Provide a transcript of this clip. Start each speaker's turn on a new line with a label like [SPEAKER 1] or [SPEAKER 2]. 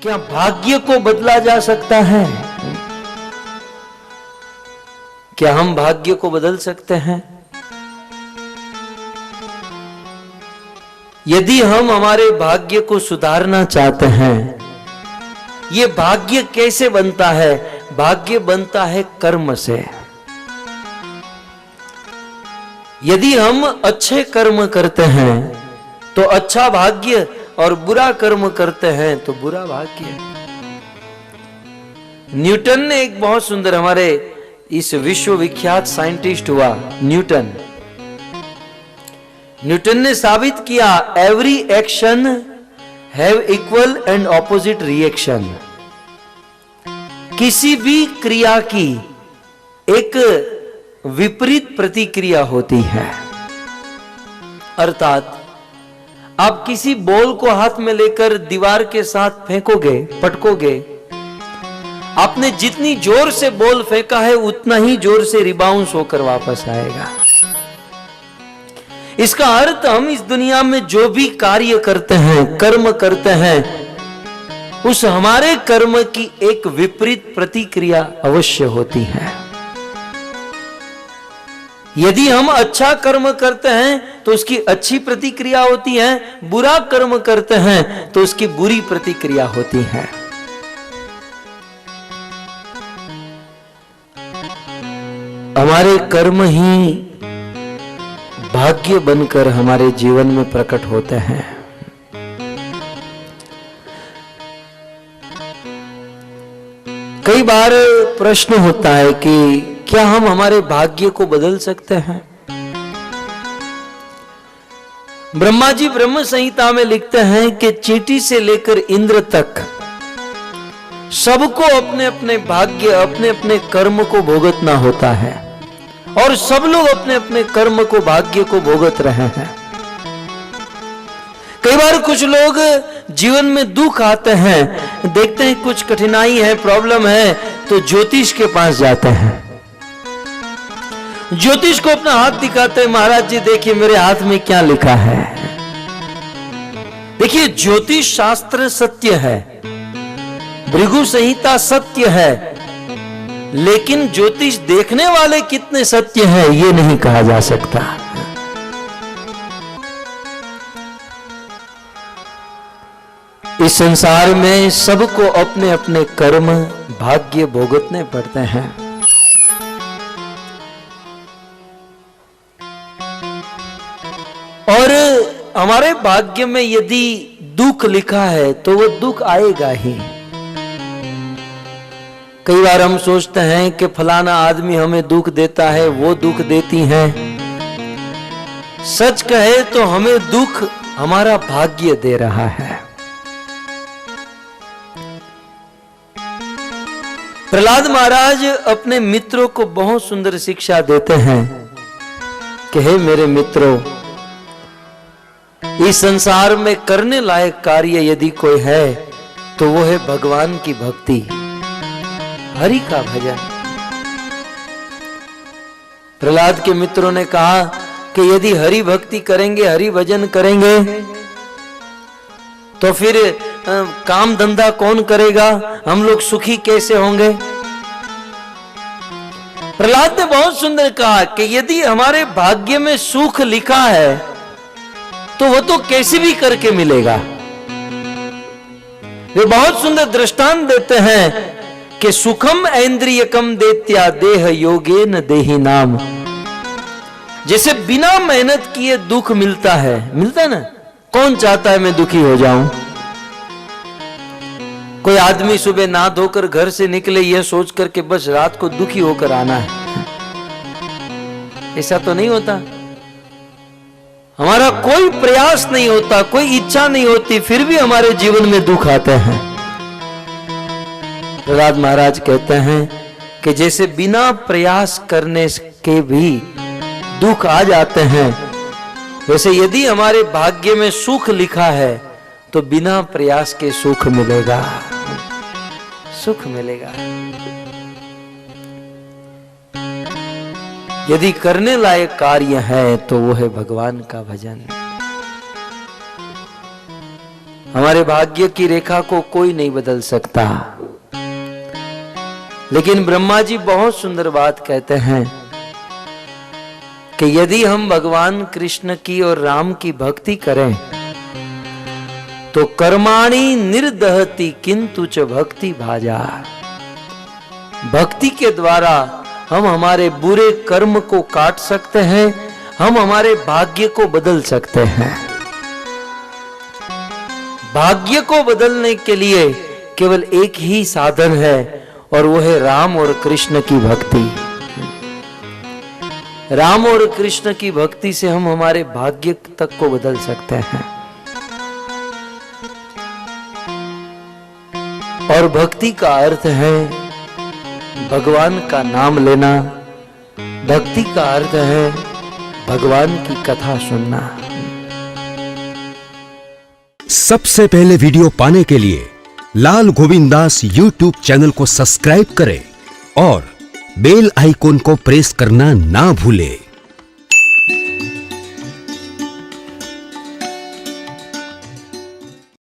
[SPEAKER 1] क्या भाग्य को बदला जा सकता है? क्या हम भाग्य को बदल सकते हैं? यदि हम हमारे भाग्य को सुधारना चाहते हैं, ये भाग्य कैसे बनता है? भाग्य बनता है कर्म से। यदि हम अच्छे कर्म करते हैं तो अच्छा भाग्य, और बुरा कर्म करते हैं तो बुरा भाग्य। न्यूटन ने एक बहुत सुंदर, हमारे इस विश्वविख्यात साइंटिस्ट हुआ न्यूटन ने साबित किया, every action have equal and opposite reaction. किसी भी क्रिया की एक विपरीत प्रतिक्रिया होती है। अर्थात आप किसी बॉल को हाथ में लेकर दीवार के साथ फेंकोगे, पटकोगे, आपने जितनी जोर से बॉल फेंका है उतना ही जोर से रिबाउंस होकर वापस आएगा। इसका अर्थ हम इस दुनिया में जो भी कार्य करते हैं, कर्म करते हैं, उस हमारे कर्म की एक विपरीत प्रतिक्रिया अवश्य होती है। यदि हम अच्छा कर्म करते हैं तो उसकी अच्छी प्रतिक्रिया होती है, बुरा कर्म करते हैं तो उसकी बुरी प्रतिक्रिया होती है। हमारे कर्म ही भाग्य बनकर हमारे जीवन में प्रकट होते हैं। कई बार प्रश्न होता है कि क्या हम हमारे भाग्य को बदल सकते हैं? ब्रह्मा जी ब्रह्म संहिता में लिखते हैं कि चींटी से लेकर इंद्र तक सबको अपने अपने भाग्य, अपने अपने कर्म को भोगतना होता है, और सब लोग अपने अपने कर्म को, भाग्य को भोगत रहे हैं। कई बार कुछ लोग जीवन में दुख आते हैं, देखते हैं कुछ कठिनाई है, प्रॉब्लम है, तो ज्योतिष के पास जाते हैं। ज्योतिष को अपना हाथ दिखाते हैं, महाराज जी देखिए मेरे हाथ में क्या लिखा है। देखिए ज्योतिष शास्त्र सत्य है, भृगु संहिता सत्य है, लेकिन ज्योतिष देखने वाले कितने सत्य हैं ये नहीं कहा जा सकता। इस संसार में सबको अपने अपने कर्म, भाग्य भोगतने पड़ते हैं। और हमारे भाग्य में यदि दुख लिखा है तो वो दुख आएगा ही। कई बार हम सोचते हैं कि फलाना आदमी हमें दुख देता है, वो दुख देती हैं। सच कहे तो हमें दुख हमारा भाग्य दे रहा है। प्रहलाद महाराज अपने मित्रों को बहुत सुंदर शिक्षा देते हैं कि हे मेरे मित्रों, इस संसार में करने लायक कार्य यदि कोई है तो वो है भगवान की भक्ति, हरि का भजन। प्रहलाद के मित्रों ने कहा कि यदि हरि भक्ति करेंगे, हरि भजन करेंगे, तो फिर काम धंधा कौन करेगा, हम लोग सुखी कैसे होंगे? प्रहलाद ने बहुत सुंदर कहा कि यदि हमारे भाग्य में सुख लिखा है तो वो तो कैसे भी करके मिलेगा। वे बहुत सुंदर दृष्टांत देते हैं कि सुखम ऐन्द्रियकम देत्या देह योगेन देहि नाम। जैसे बिना मेहनत किए दुख मिलता है, मिलता ना, कौन चाहता है मैं दुखी हो जाऊं? कोई आदमी सुबह नहा धोकर घर से निकले यह सोच करके बस रात को दुखी होकर आना है, ऐसा तो नहीं होता। हमारा कोई प्रयास नहीं होता, कोई इच्छा नहीं होती, फिर भी हमारे जीवन में दुख आते हैं। प्रहलाद महाराज कहते हैं कि जैसे बिना प्रयास करने के भी दुख आ जाते हैं, वैसे यदि हमारे भाग्य में सुख लिखा है तो बिना प्रयास के सुख मिलेगा, सुख मिलेगा। यदि करने लायक कार्य है तो वो है भगवान का भजन। हमारे भाग्य की रेखा को कोई नहीं बदल सकता। लेकिन ब्रह्मा जी बहुत सुंदर बात कहते हैं कि यदि हम भगवान कृष्ण की और राम की भक्ति करें तो कर्माणि निर्दहति किंतु च भक्ति भाजा। भक्ति के द्वारा हम हमारे बुरे कर्म को काट सकते हैं, हम हमारे भाग्य को बदल सकते हैं। भाग्य को बदलने के लिए केवल एक ही साधन है और वो है राम और कृष्ण की भक्ति। राम और कृष्ण की भक्ति से हम हमारे भाग्य तक को बदल सकते हैं। और भक्ति का अर्थ है भगवान का नाम लेना, भक्ति का अर्थ है भगवान की कथा सुनना।
[SPEAKER 2] सबसे पहले वीडियो पाने के लिए लाल गोविंद दास यूट्यूब चैनल को सब्सक्राइब करें और बेल आइकॉन को प्रेस करना ना भूलें।